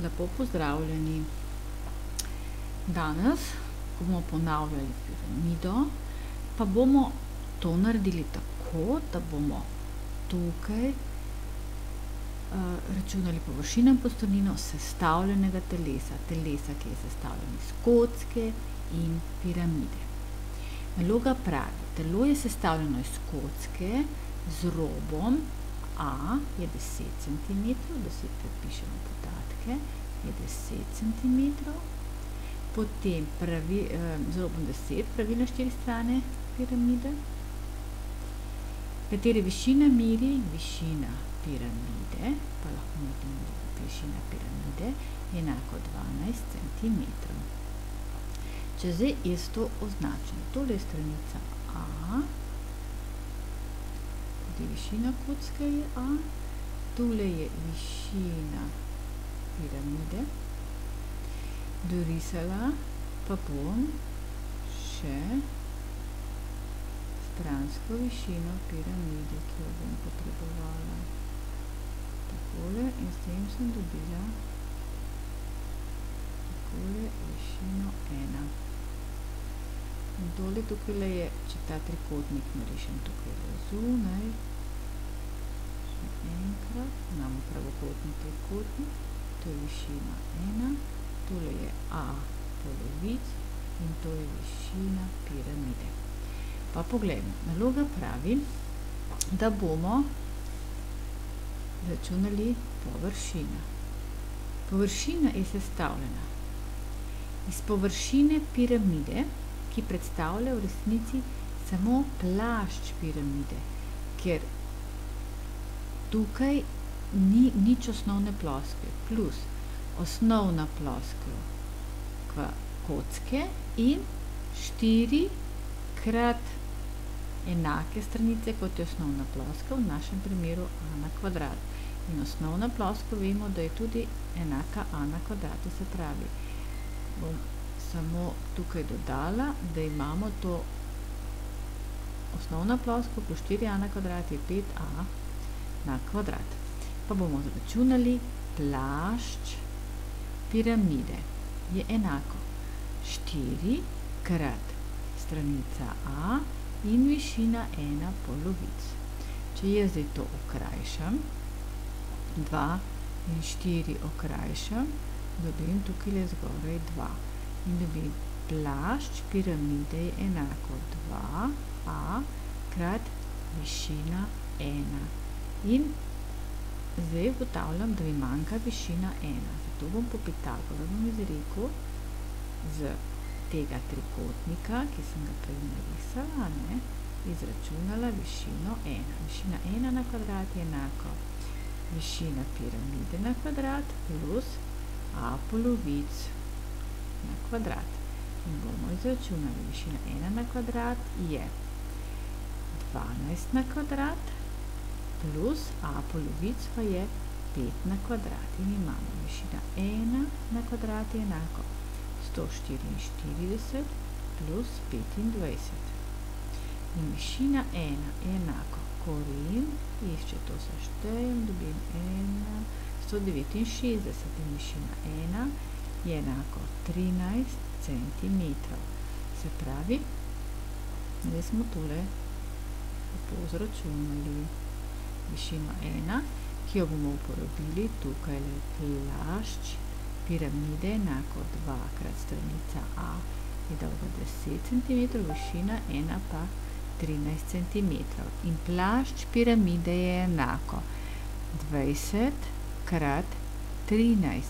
Lepo pozdravljeni. Danes bomo ponavljali piramido, pa bomo to naredili tako, da bomo tukaj računali površino in prostornino sestavljenega telesa, ki je sestavljeno iz kocke in piramide. Naloga pravi, telo je sestavljeno iz kocke z robom A je 10 cm, da si prepišemo podatke, je 10 cm, potem z robom 10 pravilno 4 strane piramide, katere višina meri višina piramide, pa lahko naredimo, da višina piramide je enako 12 cm. Če zdaj jaz to označim, tole je stranica A, višina kocke je A, tule je višina piramide, dorisala pa bom še stransko višino piramide, ki jo bom potrebovala. Takole in s tem sem dobila takole višino 1. In tole tukaj je, če ta trikotnik narišem tukaj zunaj, še enkrat, imamo pravokotni trikotnik, to je višina 1, tole je A polovic in to je višina piramide. Pa pogledamo, naloga pravi, da bomo računali površino. Površina je sestavljena iz površine piramide, ki predstavlja v resnici samo plašč piramide, ker tukaj ni nič osnovne ploskev, plus osnovna ploskev kocke in 4 krat enake stranice, kot je osnovna ploskev, v našem primeru A na kvadrat. In osnovna ploskev vemo, da je tudi enaka A na kvadrat, to se pravi, bom samo tukaj dodala, da imamo to osnovna ploskev plus 4a na kvadrat je 5a na kvadrat. Pa bomo zračunali plašč piramide je enako 4 krat stranica A in višina 1 polovic. Če jaz zdaj to okrajšam, 2 in 4 okrajšam, dobim tukaj le zgoraj 2. In dobim plašč piramide je enako 2a krat višina 1. In zdaj ugotavljam, da mi manjka višina 1. Zato bom po Pitagorovem izreku z tega trikotnika, ki sem ga prej narisala, izračunala višino 1. Višina 1 na kvadrat je enako višina piramide na kvadrat plus a polovic na kvadrat. In bomo izračunali višina 1 na kvadrat je 12 na kvadrat plus a polovic pa je 5 na kvadrat. In imamo višina 1 na kvadrat je enako 144 plus 25. In višina 1 je enako koren, če to seštejem, dobim 169 in višina 1 je enako 13 cm. Se pravi, zdaj smo tole lepo zračunali. Višino 1, ki jo bomo uporabili tukaj le plašč piramide enako 2 krat stranica A je dolga 10 cm, višina 1 pa 13 cm. In plašč piramide je enako 20 krat 13.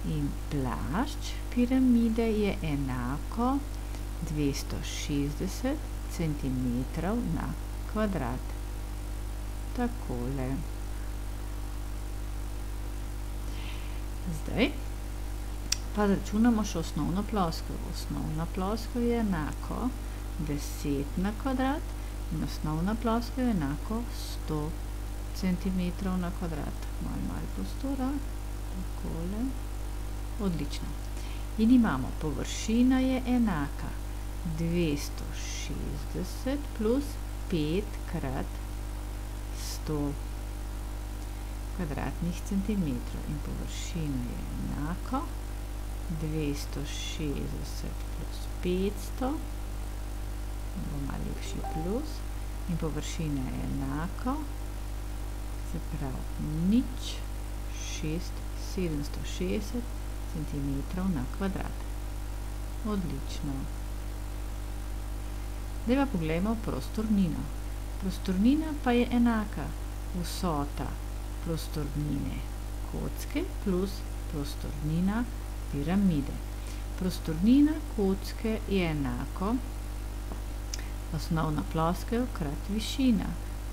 In plašč piramide je enako 260 cm na kvadrat. Takole. Zdaj pa računamo še osnovno ploskev. Osnovna ploskev je enako 10 na kvadrat in osnovna ploskev je enako 100 cm na kvadrat. Malo prostora. Takole. Odlično. In imamo površina je enaka 260 plus 5 krat 100. kvadratnih centimetrov in površina je enako 260 plus 500, bo malo lepši plus, in površina je enako, se pravi 760 centimetrov na kvadrat. Odlično. Zdaj pa pogledamo prostornino. Prostornina pa je enaka vsota prostornine kocke plus prostornina piramide. Prostornina kocke je enako osnovna ploskev krat višina.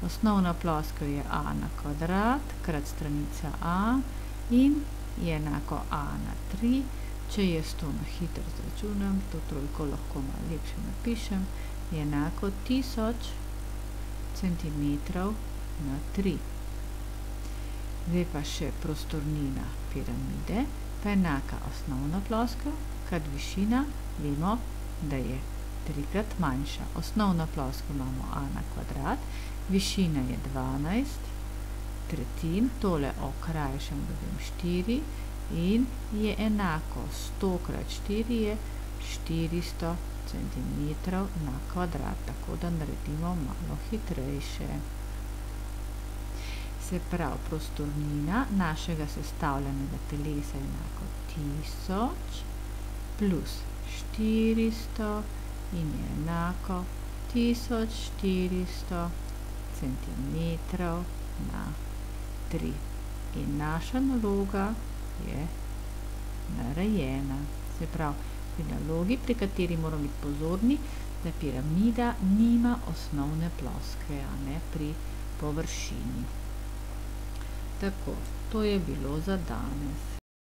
Osnovna ploskev je a na kvadrat krat stranica a in je enako a na 3. Če jaz to na hitro izračunam, to trojko lahko malo lepše napišem, je enako 1000 centimetrov na 3. Zdaj pa še prostornina piramide, pa enaka osnovna ploskev krat višina, vemo, da je 3-krat manjša. Osnovna ploskev imamo a na kvadrat, višina je 12 tretjin, tole okrajšam, da vem 4, in je enako 100 krat 4 je 400 centimetrov na kvadrat, tako da naredimo malo hitrejše. Se pravi, prostornina našega sestavljenega telesa je enako 1000 plus 400 in je enako 1400 centimetrov na 3. In naša naloga je narejena. Se pravi, pri nalogi, pri kateri moramo biti pozorni, da piramida nima osnovne ploskve, a ne pri površini. Tako, to je bilo za danes.